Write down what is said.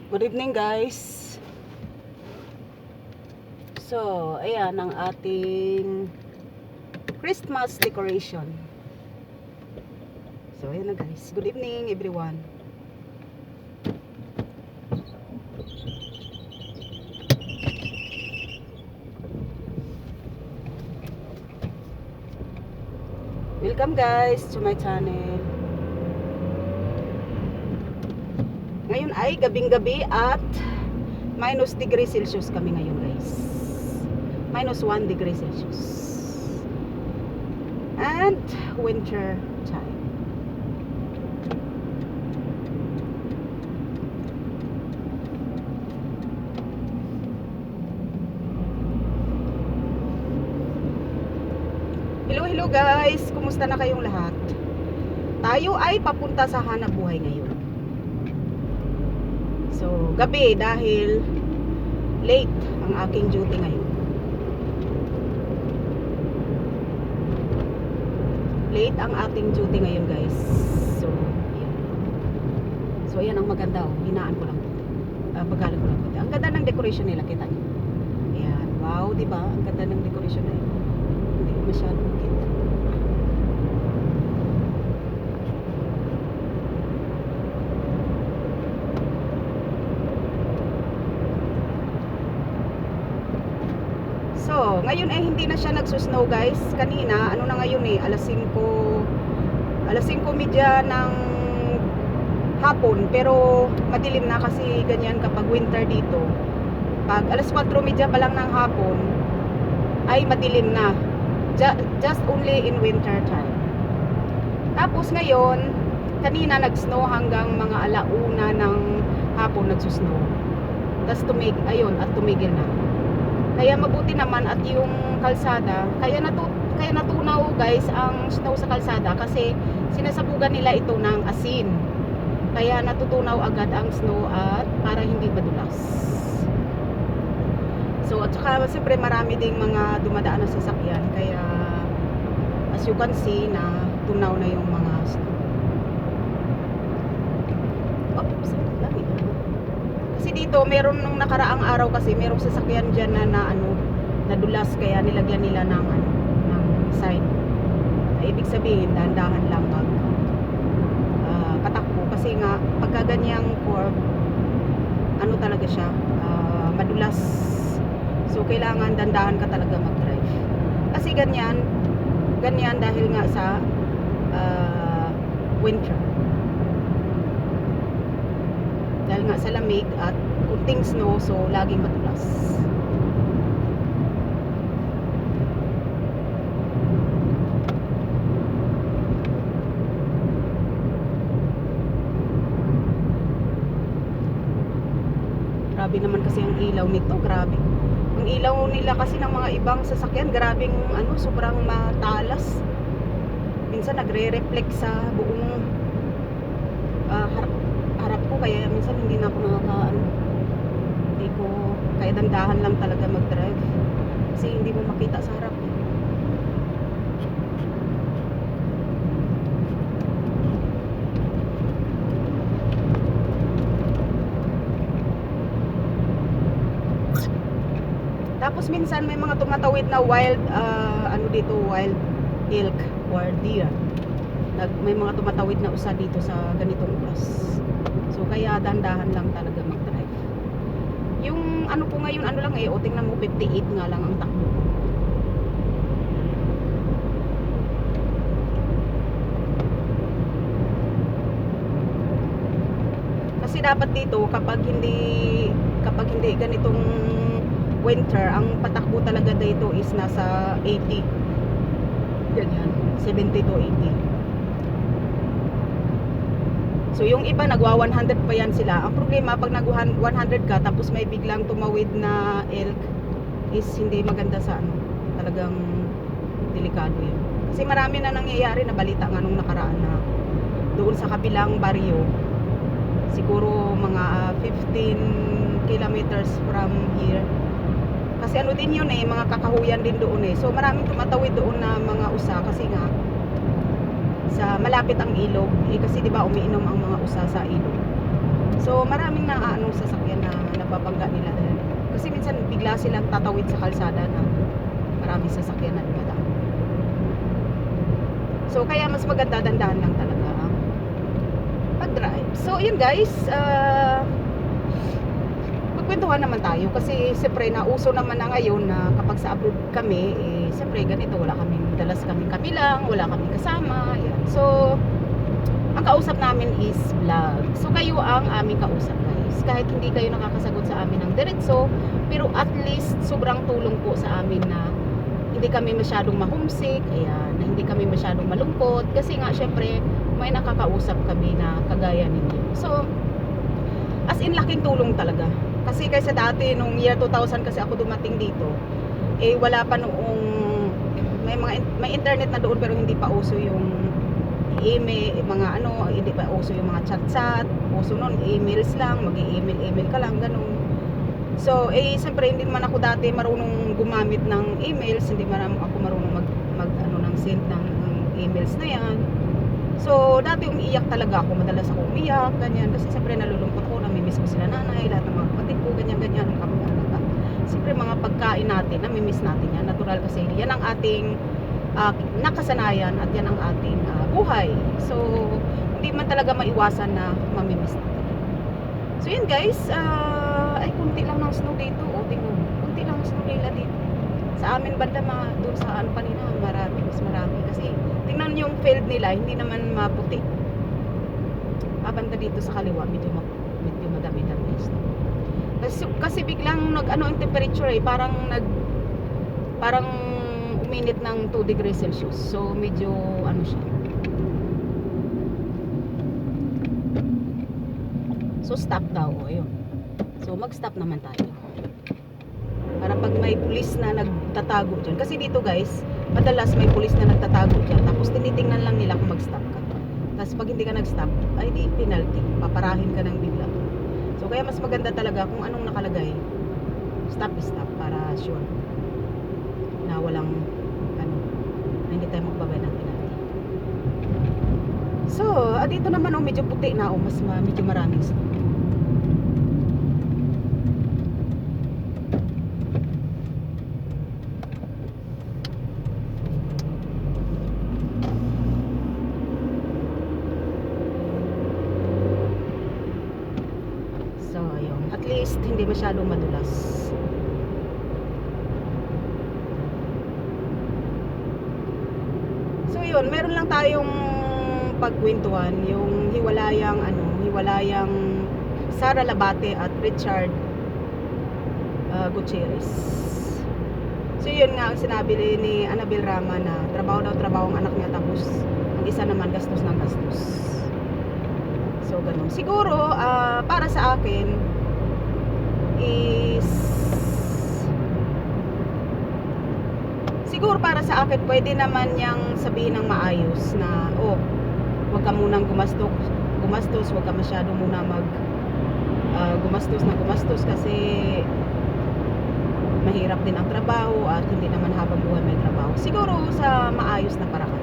Good evening guys. So, ayan ang ating Christmas decoration. So, ayan na guys. Good evening everyone. Welcome guys to my channel. Ngayon ay gabing-gabi at minus degree Celsius kami ngayon guys. Minus 1 degree Celsius. And winter time. Hello guys, kumusta na kayong lahat? Tayo ay papunta sa hanap buhay ngayon. So, gabi dahil late ang aking duty ngayon. Late ang ating duty ngayon guys. So, yan. So, yan ang maganda oh. Hinaan ko lang. Pagalan ko lang. Ang ganda ng decoration nila, kita niyo. Ayan. Wow, di ba? Ang ganda ng decoration nila. Hindi ko masyadong kita. So, ngayon ay hindi na siya nagsusnow guys. Kanina, ano na ngayon eh, alas 5:30 ng hapon. Pero madilim na kasi ganyan kapag winter dito. Pag alas 4:30 pa lang ng hapon, ay madilim na. Just only in winter time. Tapos ngayon, kanina nag-snow hanggang mga alauna ng hapon nagsusnow. Tapos tumigil na. Kaya mabuti naman at yung kalsada, kaya natunaw guys ang snow sa kalsada kasi sinasabugan nila ito ng asin. Kaya natutunaw agad ang snow at para hindi madulas. So at saka siyempre marami ding mga dumadaan na sasakyan kaya as you can see na tunaw na yung mga snow. Oops, kasi dito meron nung nakaraang araw kasi merong sasakyan diyan na nadulas kaya nilagyan nila ng sign. Ay, ibig sabihin dahan-dahan lang patakbo kasi nga pagka ganyang curve talaga siya madulas. So kailangan dandahan ka talaga mag-drive. Kasi ganyan dahil nga sa winter. Dahil nga sa lamig at kunting snow, so laging madulas. Grabe naman kasi ang ilaw nito, grabe. Ang ilaw nila kasi ng mga ibang sasakyan, grabing sobrang matalas. Minsan nagre-reflect sa buong harap ko, kaya minsan hindi na ako kaya dandahan lang talaga mag-drive kasi hindi mo makita sa harap eh. Tapos minsan may mga tumatawid na wild wild elk or deer. May mga tumatawid na usa dito sa ganitong oras. So kaya dandahan lang talaga mag-drive. Yung ko ngayon lang o tingnan mo 58 nga lang ang takbo. Kasi dapat dito kapag hindi ganitong winter, ang patakbo talaga dito is nasa 80. Ganyan, 70 to 80. So yung iba nagwa 100 pa yan sila. Ang problema pag nag 100 ka tapos may biglang tumawid na elk is hindi maganda sa talagang delikado yun. Kasi marami na nangyayari na balita nga nung nakaraan na doon sa kabilang baryo, siguro mga 15 kilometers from here. Kasi din yun eh, mga kakahuyan din doon eh. So maraming tumatawid doon na mga usa kasi nga sa malapit ang ilog kasi 'di ba umiinom ang mga usa sa ilog. So maraming naaanong sasakyan na napapangga nila dahil kasi minsan bigla silang tatawid sa kalsada na maraming sasakyan na dumadaan. So kaya mas maganda dandahan lang talaga pag-drive. So yun guys, magkwentuhan naman tayo kasi siyempre nauso naman na ngayon na kapag sa abroad kami, siyempre ganito, wala kaming dalas kami lang, wala kaming kasama, yan. So ang kausap namin is vlog. So kayo ang aming kausap guys. Kahit hindi kayo nakakasagot sa amin ng diretso, pero at least sobrang tulong po sa amin na hindi kami masyadong ma-homesick, ayan, na hindi kami masyadong malungkot kasi nga syempre may nakakausap kami na kagaya ninyo. So as in laking tulong talaga. Kasi kaysa dati nung year 2000 kasi ako dumating dito, wala pa noong may internet na doon pero hindi pa uso yung email, mga ano, hindi pa uso yung mga chat-chat, uso nun, emails lang, mag-i-email ka lang, ganun. So, siyempre hindi naman ako dati marunong gumamit ng emails, hindi man ako marunong ng send ng emails na yan. So, dati umiiyak talaga ako, madalas ako umiyak, ganyan, kasi siyempre nalulungkot ako, namimiss ko sila nanay, lahat ng mga kapatid ko, ganyan, siyempre mga pagkain natin, namimiss natin yan, natural kasi yan ang ating nakasanayan at yan ang ating buhay. So, hindi man talaga maiwasan na mamimiss natin. So, yun guys, ay kunti lang ng snow dito. O, tingnan mo, kunti lang ng snow nila dito. Sa amin banda, doon sa ano kanina, marami, mas marami. Kasi, tingnan yung field nila, hindi naman maputi. Banda dito sa kaliwa, medyo madami-dami. Kasi biglang nag-ano yung temperature parang uminit ng 2 degrees Celsius. So medyo ano siya. So stop daw, ayun. So mag-stop naman tayo. Para pag may pulis na nagtatago diyan. Kasi dito guys, madalas may pulis na nagtatago diyan. Tapos tinitingnan lang nila kung mag-stop ka. Tapos pag hindi ka nag-stop, ay di penalty. Paparahin ka ng bigla. So kaya mas maganda talaga kung anong nakalagay. Stop is stop para sure na walang na hindi tayo magbabayad ng penalty. So, dito naman medyo puti na medyo maraming snow. So, ayun. At least hindi masyadong madulas. So yun, meron lang tayong pagkwentuhan, yung hiwalayang Sara Labate at Richard Gutierrez. So yun nga ang sinabi ni Annabel Rama na trabaho ang anak niya, tapos ang isa naman gastos ng gastos. So ganun. Siguro para sa akin is pwede naman niyang sabihin ng maayos na wag ka munang gumastos, wag ka masyado muna gumastos kasi mahirap din ang trabaho at hindi naman habang buhay may trabaho. Siguro sa maayos na paraan.